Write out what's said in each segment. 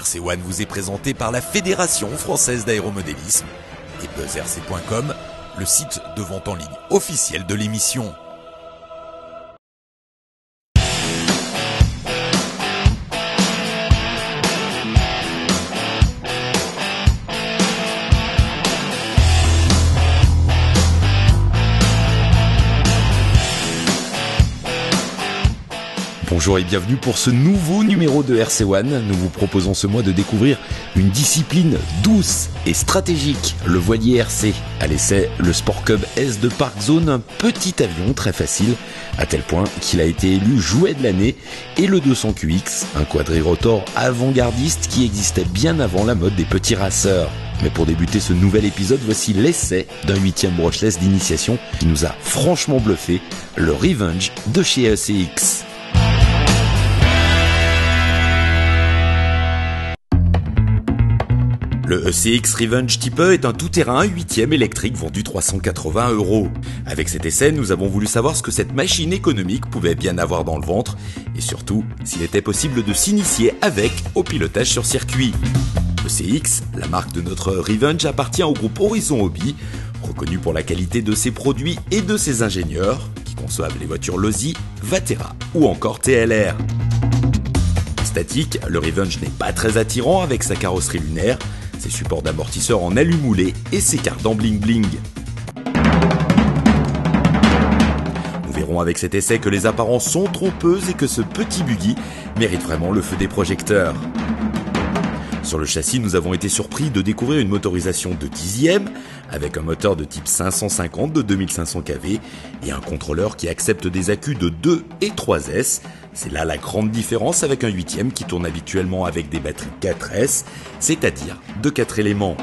RC1 vous est présenté par la Fédération Française d'Aéromodélisme et buzzrc.com, le site de vente en ligne officiel de l'émission. Bonjour et bienvenue pour ce nouveau numéro de RC1. Nous vous proposons ce mois de découvrir une discipline douce et stratégique, le voilier RC. À l'essai, le Sport Cub S de Park Zone, un petit avion très facile, à tel point qu'il a été élu jouet de l'année, et le 200QX, un quadrirotor avant-gardiste qui existait bien avant la mode des petits raceurs. Mais pour débuter ce nouvel épisode, voici l'essai d'un 8e brushless d'initiation qui nous a franchement bluffé, le Revenge de chez ECX. Le ECX Revenge Type E est un tout-terrain 8e électrique vendu 380 €. Avec cet essai, nous avons voulu savoir ce que cette machine économique pouvait bien avoir dans le ventre et surtout s'il était possible de s'initier avec au pilotage sur circuit. ECX, la marque de notre Revenge, appartient au groupe Horizon Hobby, reconnu pour la qualité de ses produits et de ses ingénieurs qui conçoivent les voitures Losi, Vatera ou encore TLR. Statique, le Revenge n'est pas très attirant avec sa carrosserie lunaire, ses supports d'amortisseurs en alu moulé et ses cardans bling bling. Nous verrons avec cet essai que les apparences sont trompeuses et que ce petit buggy mérite vraiment le feu des projecteurs. Sur le châssis, nous avons été surpris de découvrir une motorisation de 10e avec un moteur de type 550 de 2500 kV et un contrôleur qui accepte des accus de 2 et 3S. C'est là la grande différence avec un 8e qui tourne habituellement avec des batteries 4S, c'est-à-dire de 4 éléments.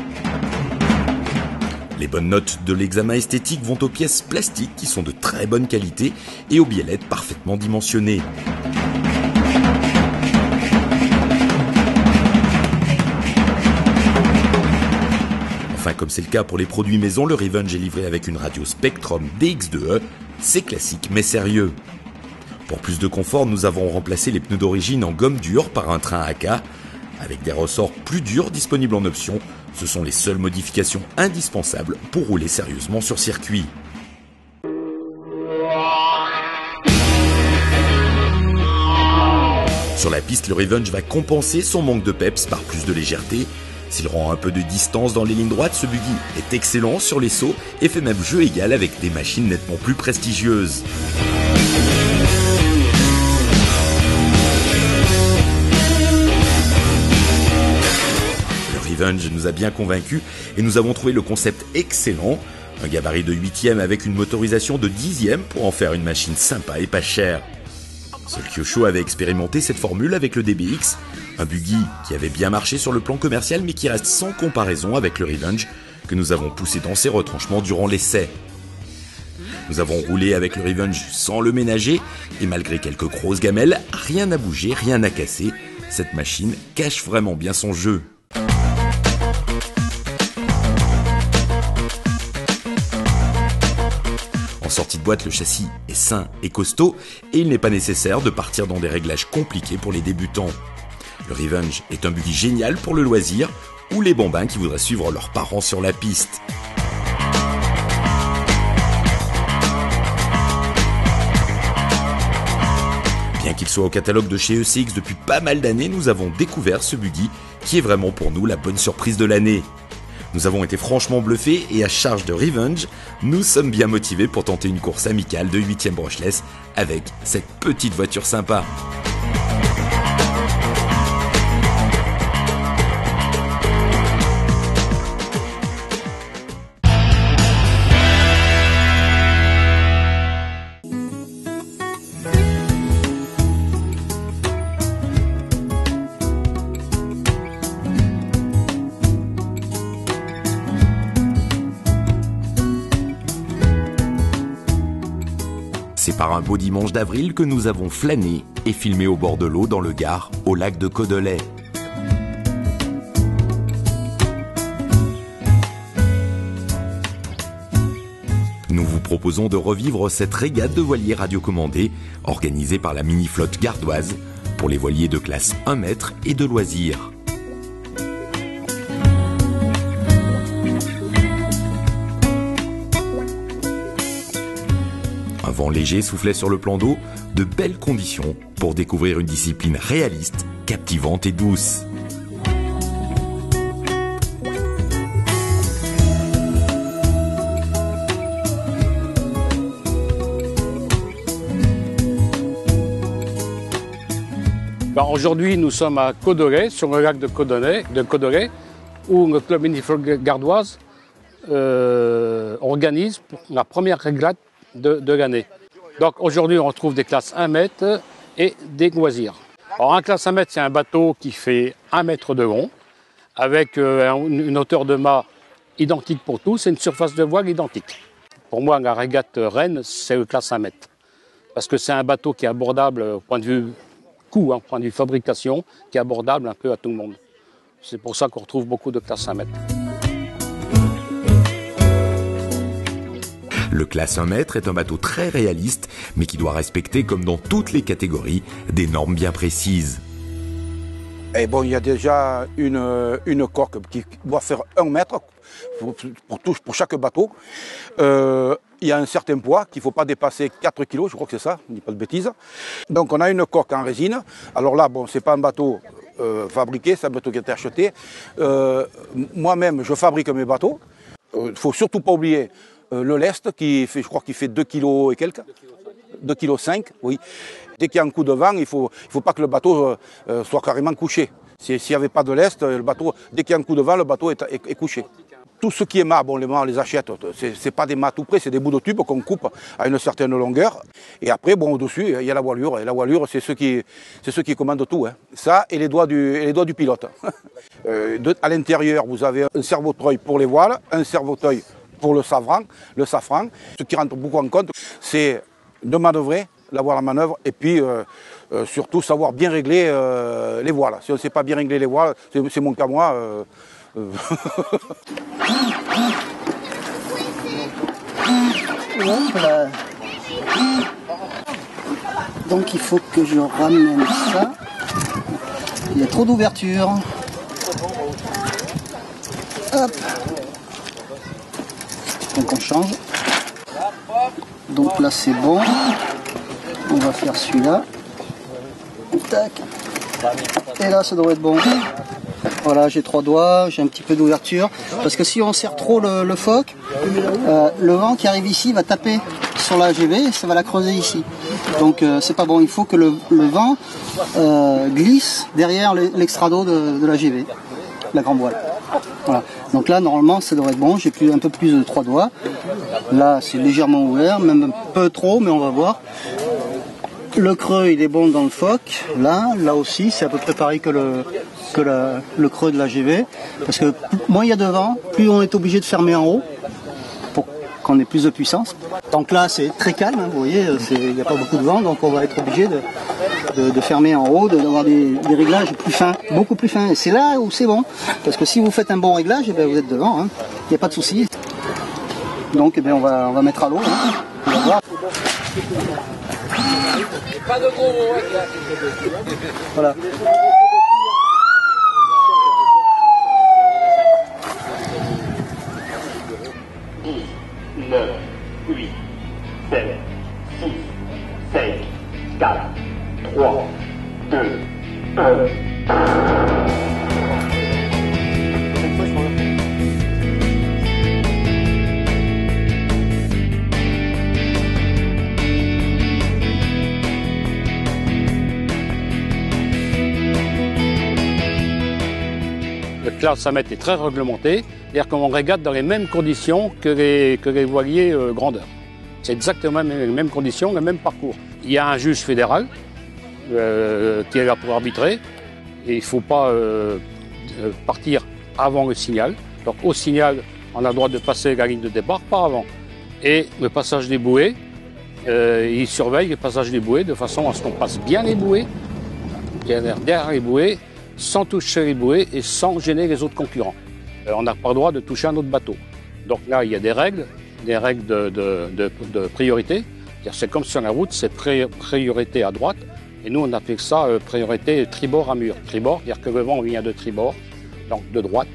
Les bonnes notes de l'examen esthétique vont aux pièces plastiques qui sont de très bonne qualité et aux biellettes parfaitement dimensionnées. Enfin, comme c'est le cas pour les produits maison, le Revenge est livré avec une radio Spectrum DX2E. C'est classique mais sérieux. Pour plus de confort, nous avons remplacé les pneus d'origine en gomme dure par un train AK. Avec des ressorts plus durs disponibles en option, ce sont les seules modifications indispensables pour rouler sérieusement sur circuit. Sur la piste, le Revenge va compenser son manque de peps par plus de légèreté. S'il rend un peu de distance dans les lignes droites, ce buggy est excellent sur les sauts et fait même jeu égal avec des machines nettement plus prestigieuses. Le Revenge nous a bien convaincus et nous avons trouvé le concept excellent. Un gabarit de 8e avec une motorisation de 10e pour en faire une machine sympa et pas chère. Seul Kyosho avait expérimenté cette formule avec le DBX, un buggy qui avait bien marché sur le plan commercial mais qui reste sans comparaison avec le Revenge que nous avons poussé dans ses retranchements durant l'essai. Nous avons roulé avec le Revenge sans le ménager et malgré quelques grosses gamelles, rien n'a bougé, rien n'a cassé. Cette machine cache vraiment bien son jeu. En sortie de boîte, le châssis est sain et costaud et il n'est pas nécessaire de partir dans des réglages compliqués pour les débutants. Le Revenge est un buggy génial pour le loisir ou les bambins qui voudraient suivre leurs parents sur la piste. Bien qu'il soit au catalogue de chez ECX depuis pas mal d'années, nous avons découvert ce buggy qui est vraiment pour nous la bonne surprise de l'année. Nous avons été franchement bluffés et à charge de Revenge, nous sommes bien motivés pour tenter une course amicale de 8e brushless avec cette petite voiture sympa. C'est par un beau dimanche d'avril que nous avons flâné et filmé au bord de l'eau dans le Gard, au lac de Codelet. Nous vous proposons de revivre cette régate de voiliers radiocommandés organisée par la mini-flotte gardoise pour les voiliers de classe 1 mètre et de loisirs. vent léger soufflait sur le plan d'eau, de belles conditions pour découvrir une discipline réaliste, captivante et douce. Aujourd'hui, nous sommes à Cauderay, sur le lac de Cauderay, où le club Mini-Flotte Gardoise organise la première régate de l'année. Donc aujourd'hui, on retrouve des classes 1 mètre et des loisirs. Alors un classe 1 mètre, c'est un bateau qui fait 1 mètre de long, avec une hauteur de mât identique pour tous et une surface de voile identique. Pour moi, la régate Rennes, c'est le classe 1 mètre. Parce que c'est un bateau qui est abordable au point de vue coût, point de vue fabrication, qui est abordable un peu à tout le monde. C'est pour ça qu'on retrouve beaucoup de classes 1 mètre. Le classe 1 mètre est un bateau très réaliste, mais qui doit respecter, comme dans toutes les catégories, des normes bien précises. Et bon, il y a déjà une coque qui doit faire 1 mètre pour chaque bateau. Il y a un certain poids qu'il ne faut pas dépasser 4 kg, je crois que c'est ça, je ne dis pas de bêtises. Donc on a une coque en résine. Alors là, bon, ce n'est pas un bateau fabriqué, c'est un bateau qui a été acheté. Moi-même, je fabrique mes bateaux. Il ne faut surtout pas oublier le lest, qui fait, je crois qu'il fait 2 kg et quelques. 2,5 kg, oui. Dès qu'il y a un coup de vent, il ne faut pas que le bateau soit carrément couché. S'il n'y avait pas de lest, le bateau, dès qu'il y a un coup de vent, le bateau est couché. Tout ce qui est mât, bon, les mâts, on les achète. Ce n'est pas des mâts tout près, c'est des bouts de tube qu'on coupe à une certaine longueur. Et après, bon, au-dessus, il y a la voilure. Et la voilure, c'est ceux qui commandent tout. Hein. Ça et les doigts du pilote. À l'intérieur, vous avez un servoteuil pour les voiles, un servoteuil pour le safran. Ce qui rentre beaucoup en compte, c'est de manœuvrer, la voile à manœuvre, et puis surtout savoir bien régler les voiles. Si on ne sait pas bien régler les voiles, c'est mon cas moi. Voilà. Donc il faut que je ramène ça. Il y a trop d'ouverture. Hop. Donc on change. Donc là c'est bon. On va faire celui-là. Tac. Et là ça devrait être bon. Voilà, j'ai 3 doigts, j'ai un petit peu d'ouverture. Parce que si on serre trop le foc, le vent qui arrive ici va taper sur la GV et ça va la creuser ici. Donc c'est pas bon, il faut que le vent glisse derrière l'extrado de la GV, la grande voile. Voilà. Donc là, normalement, ça devrait être bon. J'ai un peu plus de 3 doigts. Là, c'est légèrement ouvert, même un peu trop, mais on va voir. Le creux, il est bon dans le foc. Là aussi, c'est à peu près pareil que le creux de la GV. Parce que moins il y a de vent, plus on est obligé de fermer en haut pour qu'on ait plus de puissance. Donc là, c'est très calme, hein, vous voyez, il n'y a pas beaucoup de vent, donc on va être obligé de fermer en haut, d'avoir des réglages plus fins, beaucoup plus fins. Et c'est là où c'est bon. Parce que si vous faites un bon réglage, eh bien, vous êtes devant, hein. Il n'y a pas de souci. Donc eh bien, on va mettre à l'eau. Hein. On va voir. Pas de gros mots, Voilà. 9, 8, 7, 6, 5, 4, 3, 2, 1. Le classe 1 mètre est très réglementé, c'est-à-dire qu'on régate dans les mêmes conditions que les voiliers grandeur. C'est exactement les mêmes conditions, le même parcours. Il y a un juge fédéral qui est là pour arbitrer et il ne faut pas partir avant le signal. Donc au signal, on a le droit de passer la ligne de départ, pas avant. Et le passage des bouées, il surveille le passage des bouées de façon à ce qu'on passe bien les bouées, derrière les bouées, sans toucher les bouées et sans gêner les autres concurrents. On n'a pas le droit de toucher un autre bateau. Donc là, il y a des règles de priorité. C'est comme sur la route, c'est priorité à droite. Et nous, on appelle ça priorité tribord à mur. Tribord, c'est-à-dire que le vent vient de tribord, donc de droite.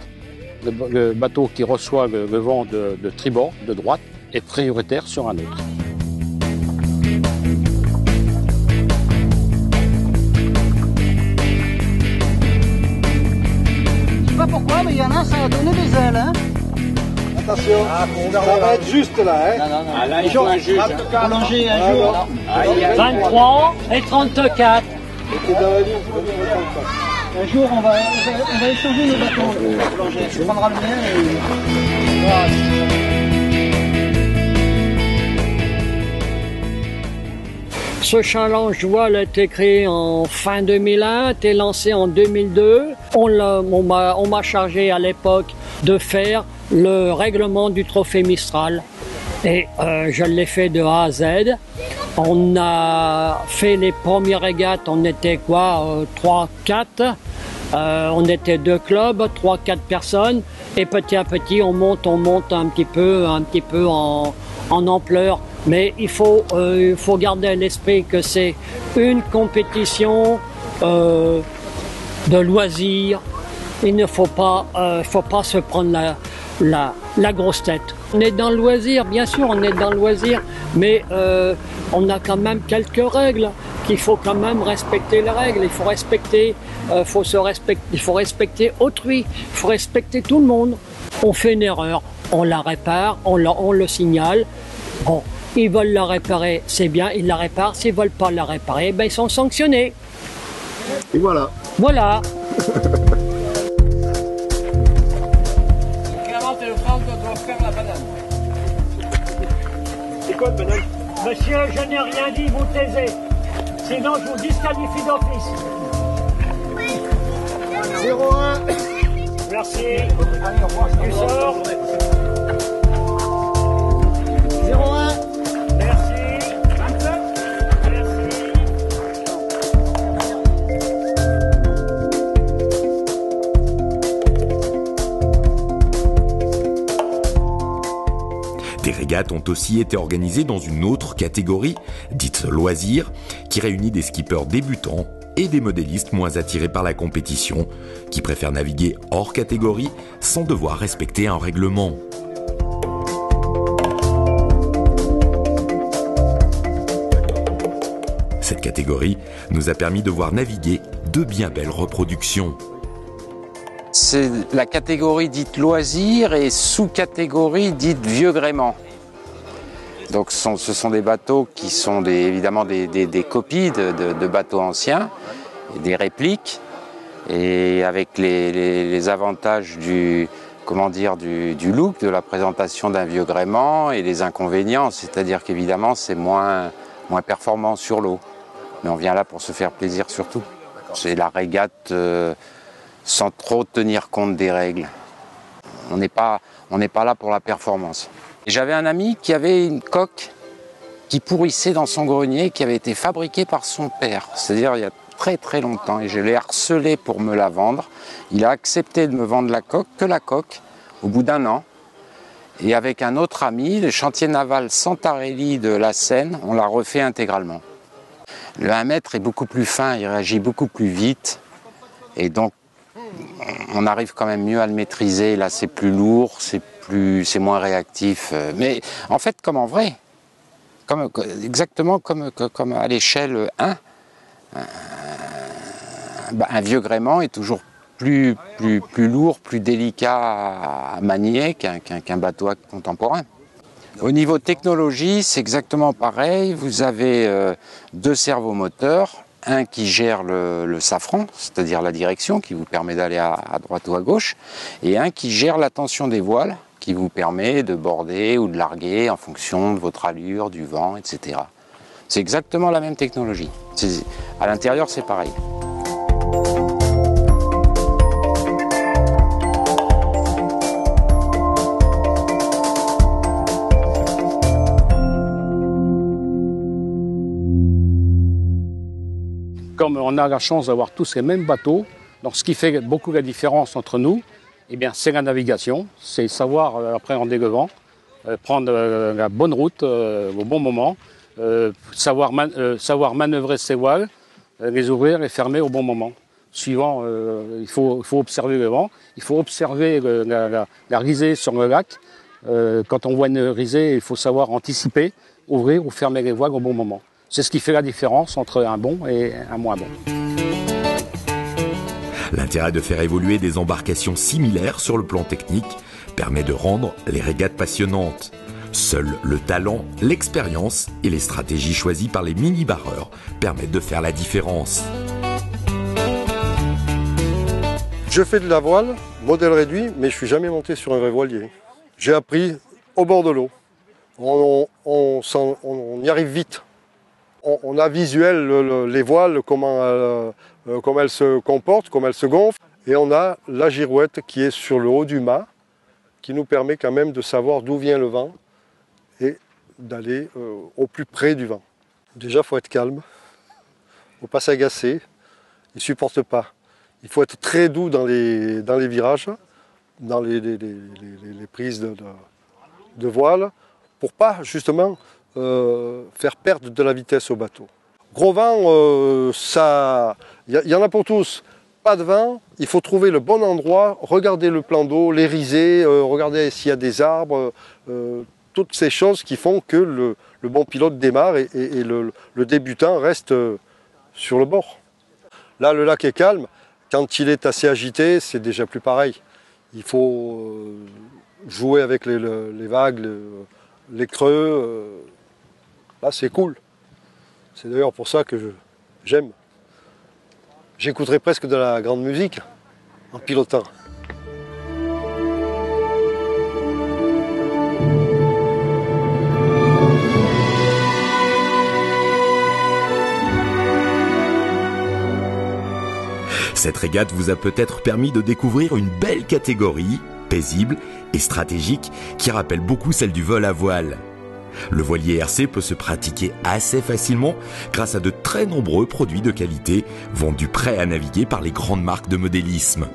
Le bateau qui reçoit le vent de tribord, de droite, est prioritaire sur un autre. pourquoi, mais il y en a, ça a donné des ailes. Hein. Attention, ça va être juste là. Hein. Non. Ah, là, il faut un juge. Allongé un jour. 23 et 34. Un jour, on va échanger nos bateaux. Tu prendras le mien et... Voilà. Ce challenge voile a été créé en fin 2001, a été lancé en 2002. On m'a chargé à l'époque de faire le règlement du trophée Mistral. Et je l'ai fait de A à Z. On a fait les premières régates, on était quoi, 3-4. On était 2 clubs, 3-4 personnes. Et petit à petit, on monte un petit peu en ampleur. Mais il faut garder à l'esprit que c'est une compétition de loisirs. Il ne faut pas se prendre la grosse tête. On est dans le loisir, bien sûr, on est dans le loisir, mais on a quand même quelques règles qu'il faut quand même respecter les règles. Il faut respecter autrui, il faut respecter tout le monde. On fait une erreur, on la répare, on le signale. Bon. Ils veulent la réparer, c'est bien, ils la réparent. S'ils ne veulent pas la réparer, ben ils sont sanctionnés. Et voilà. Voilà. Clairement, c'est le France qu'on doit faire la banane. C'est quoi de banane? Monsieur, je n'ai rien dit, vous taisez. Sinon, je vous disqualifie d'office. 0-1. Merci. Allez, au revoir. Tu sors. 0-1. Merci. 27. Merci. Des régates ont aussi été organisées dans une autre catégorie, dite loisirs, qui réunit des skippers débutants et des modélistes moins attirés par la compétition, qui préfèrent naviguer hors catégorie sans devoir respecter un règlement. Cette catégorie nous a permis de voir naviguer de bien belles reproductions. C'est la catégorie dite loisirs et sous-catégorie dite vieux gréement. Donc ce sont des bateaux qui sont évidemment des copies de bateaux anciens, et des répliques, et avec les avantages du look, de la présentation d'un vieux gréement, et les inconvénients, c'est-à-dire qu'évidemment c'est moins performant sur l'eau. Mais on vient là pour se faire plaisir surtout. C'est la régate sans trop tenir compte des règles. On n'est pas là pour la performance. J'avais un ami qui avait une coque qui pourrissait dans son grenier, qui avait été fabriquée par son père, c'est-à-dire il y a très très longtemps, et je l'ai harcelé pour me la vendre. Il a accepté de me vendre la coque, au bout d'1 an. Et avec un autre ami, le chantier naval Santarelli de la Seine, on l'a refait intégralement. Le 1 mètre est beaucoup plus fin, il réagit beaucoup plus vite, et donc on arrive quand même mieux à le maîtriser. Là c'est plus lourd, c'est moins réactif, mais en fait comme en vrai, exactement comme à l'échelle 1, un vieux gréement est toujours plus lourd, plus délicat à manier qu'un bateau contemporain. Au niveau technologie, c'est exactement pareil. Vous avez 2 servomoteurs, un qui gère le safran, c'est-à-dire la direction, qui vous permet d'aller à droite ou à gauche, et un qui gère la tension des voiles, qui vous permet de border ou de larguer en fonction de votre allure, du vent, etc. C'est exactement la même technologie. À l'intérieur, c'est pareil. Comme on a la chance d'avoir tous ces mêmes bateaux, donc ce qui fait beaucoup la différence entre nous, eh bien, c'est la navigation, c'est savoir appréhender le vent, prendre la bonne route au bon moment, savoir manœuvrer ses voiles, les ouvrir et fermer au bon moment. Suivant, il faut observer le vent, il faut observer la risée sur le lac. Quand on voit une risée, il faut savoir anticiper, ouvrir ou fermer les voiles au bon moment. C'est ce qui fait la différence entre un bon et un moins bon. L'intérêt de faire évoluer des embarcations similaires sur le plan technique permet de rendre les régates passionnantes. Seul le talent, l'expérience et les stratégies choisies par les mini-barreurs permettent de faire la différence. Je fais de la voile, modèle réduit, mais je ne suis jamais monté sur un vrai voilier. J'ai appris au bord de l'eau. On y arrive vite. On a visuel les voiles, comment elles se comportent, comment elles se gonflent. Et on a la girouette qui est sur le haut du mât, qui nous permet quand même de savoir d'où vient le vent et d'aller au plus près du vent. Déjà, il faut être calme, il ne faut pas s'agacer, il ne supporte pas. Il faut être très doux dans les virages, dans les prises de voile, pour pas justement faire perdre de la vitesse au bateau. Gros vent, il y en a pour tous. Pas de vent, il faut trouver le bon endroit, regarder le plan d'eau, les risées, regarder s'il y a des arbres, toutes ces choses qui font que le bon pilote démarre et le débutant reste sur le bord. Là, le lac est calme. Quand il est assez agité, c'est déjà plus pareil. Il faut jouer avec les vagues, les creux. Là, c'est cool. C'est d'ailleurs pour ça que j'aime. J'écouterais presque de la grande musique en pilotant. Cette régate vous a peut-être permis de découvrir une belle catégorie, paisible et stratégique, qui rappelle beaucoup celle du vol à voile. Le voilier RC peut se pratiquer assez facilement grâce à de très nombreux produits de qualité vendus prêts à naviguer par les grandes marques de modélisme.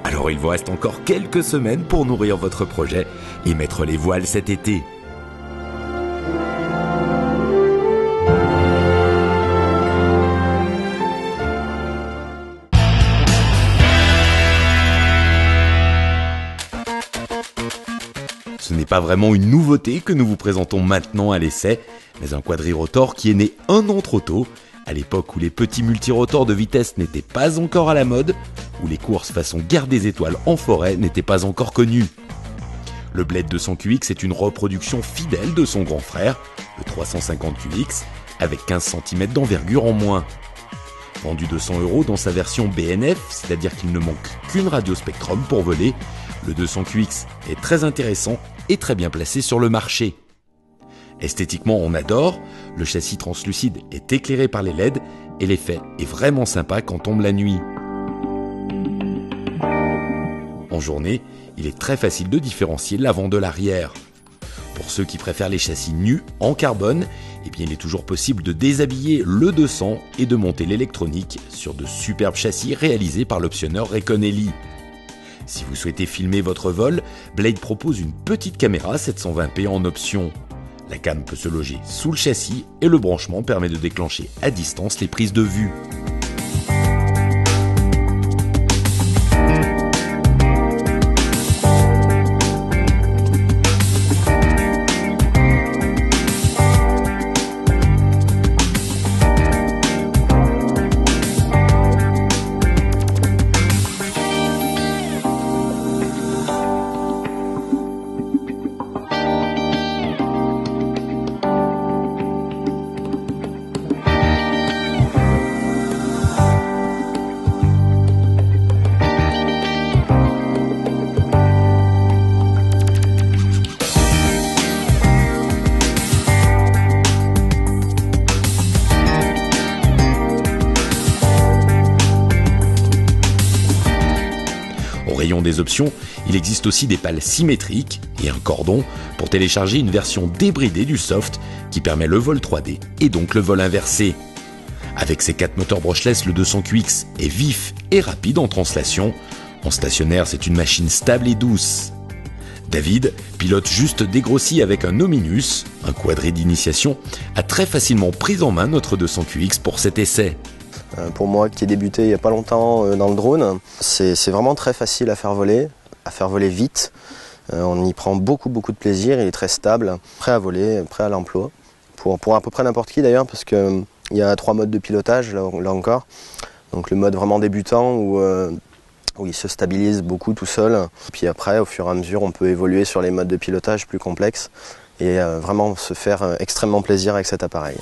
Alors il vous reste encore quelques semaines pour nourrir votre projet et mettre les voiles cet été. Ce n'est pas vraiment une nouveauté que nous vous présentons maintenant à l'essai, mais un quadrirotor qui est né un an trop tôt, à l'époque où les petits multirotors de vitesse n'étaient pas encore à la mode, où les courses façon guerre des étoiles en forêt n'étaient pas encore connues. Le Blade 200QX est une reproduction fidèle de son grand frère, le 350QX, avec 15 cm d'envergure en moins. Vendu 200 € dans sa version BNF, c'est-à-dire qu'il ne manque qu'une radiospectrum pour voler, le 200QX est très intéressant et très bien placé sur le marché. Esthétiquement, on adore, le châssis translucide est éclairé par les LED et l'effet est vraiment sympa quand tombe la nuit. En journée, il est très facile de différencier l'avant de l'arrière. Pour ceux qui préfèrent les châssis nus en carbone, eh bien il est toujours possible de déshabiller le 200 et de monter l'électronique sur de superbes châssis réalisés par l'optionneur Reconelli. Si vous souhaitez filmer votre vol, Blade propose une petite caméra 720p en option. La cam peut se loger sous le châssis et le branchement permet de déclencher à distance les prises de vue. Des options, il existe aussi des pales symétriques et un cordon pour télécharger une version débridée du soft qui permet le vol 3D et donc le vol inversé. Avec ses 4 moteurs brushless, le 200QX est vif et rapide en translation. En stationnaire, c'est une machine stable et douce. David, pilote juste dégrossi avec un Nominus, un quadri d'initiation, a très facilement pris en main notre 200QX pour cet essai. Pour moi qui ai débuté il n'y a pas longtemps dans le drone, c'est vraiment très facile à faire voler vite. On y prend beaucoup de plaisir, il est très stable, prêt à voler, prêt à l'emploi. Pour à peu près n'importe qui d'ailleurs, parce qu'il y a 3 modes de pilotage là encore. Donc le mode vraiment débutant où où il se stabilise beaucoup tout seul. Puis après, au fur et à mesure, on peut évoluer sur les modes de pilotage plus complexes et vraiment se faire extrêmement plaisir avec cet appareil.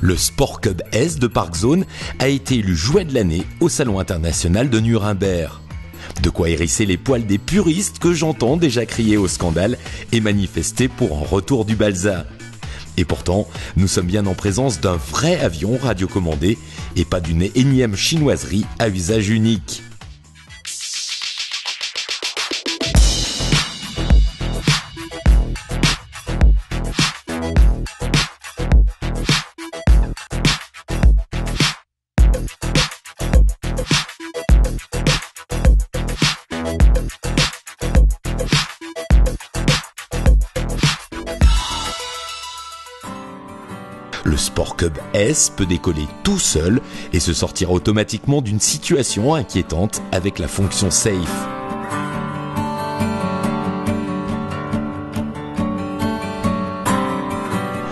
Le Sport Cub S de Park Zone a été élu jouet de l'année au Salon international de Nuremberg. De quoi hérisser les poils des puristes que j'entends déjà crier au scandale et manifester pour un retour du Balsa. Et pourtant, nous sommes bien en présence d'un vrai avion radiocommandé et pas d'une énième chinoiserie à usage unique. Le Sport Cub S peut décoller tout seul et se sortir automatiquement d'une situation inquiétante avec la fonction Safe.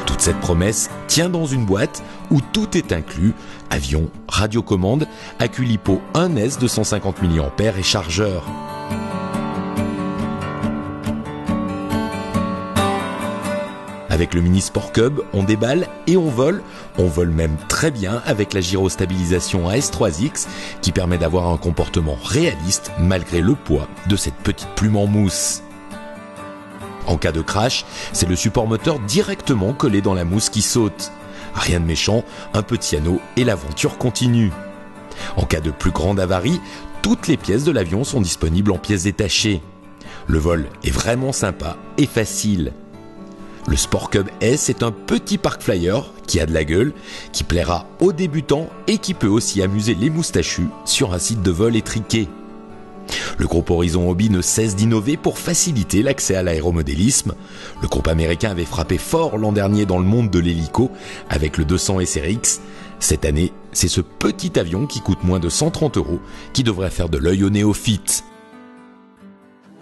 Toute cette promesse tient dans une boîte où tout est inclus, avion, radiocommande, accu LiPo 1S de 150 mAh et chargeur. Avec le Mini Sport Cub, on déballe et on vole même très bien avec la gyrostabilisation AS3X qui permet d'avoir un comportement réaliste malgré le poids de cette petite plume en mousse. En cas de crash, c'est le support moteur directement collé dans la mousse qui saute. Rien de méchant, un petit anneau et l'aventure continue. En cas de plus grande avarie, toutes les pièces de l'avion sont disponibles en pièces détachées. Le vol est vraiment sympa et facile. Le Sport Cub S est un petit park flyer qui a de la gueule, qui plaira aux débutants et qui peut aussi amuser les moustachus sur un site de vol étriqué. Le groupe Horizon Hobby ne cesse d'innover pour faciliter l'accès à l'aéromodélisme. Le groupe américain avait frappé fort l'an dernier dans le monde de l'hélico avec le 200 SRX. Cette année, c'est ce petit avion qui coûte moins de 130 € qui devrait faire de l'œil aux néophytes.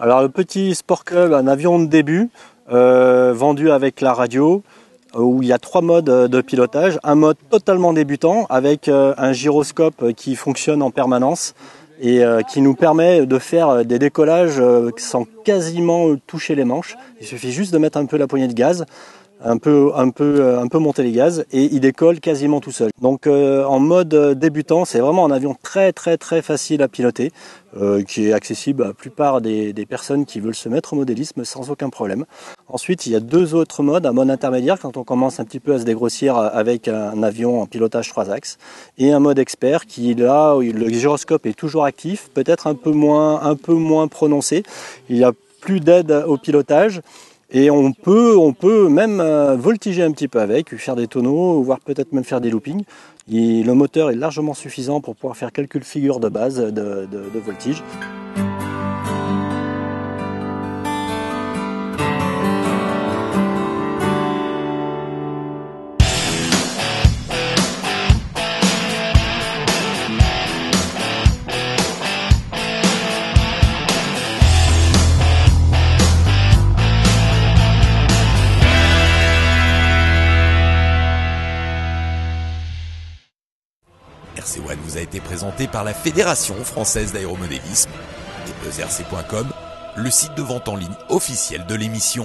Alors le petit Sport Cub, un avion de début, vendu avec la radio, où il y a 3 modes de pilotage. Un mode totalement débutant avec un gyroscope qui fonctionne en permanence et qui nous permet de faire des décollages sans quasiment toucher les manches. Il suffit juste de mettre un peu la poignée de gaz, un peu monter les gaz et il décolle quasiment tout seul. Donc en mode débutant, c'est vraiment un avion très facile à piloter, qui est accessible à la plupart des personnes qui veulent se mettre au modélisme sans aucun problème. Ensuite, il y a 2 autres modes, un mode intermédiaire quand on commence un petit peu à se dégrossir avec un avion en pilotage 3 axes et un mode expert qui là où le gyroscope est toujours actif, peut-être un peu moins prononcé. Il y a plus d'aide au pilotage. Et on peut même voltiger un petit peu avec, faire des tonneaux, voire peut-être même faire des loopings. Et le moteur est largement suffisant pour pouvoir faire quelques figures de base de voltige. RC1 vous a été présenté par la Fédération française d'aéromodélisme et buzzrc.com, le site de vente en ligne officiel de l'émission.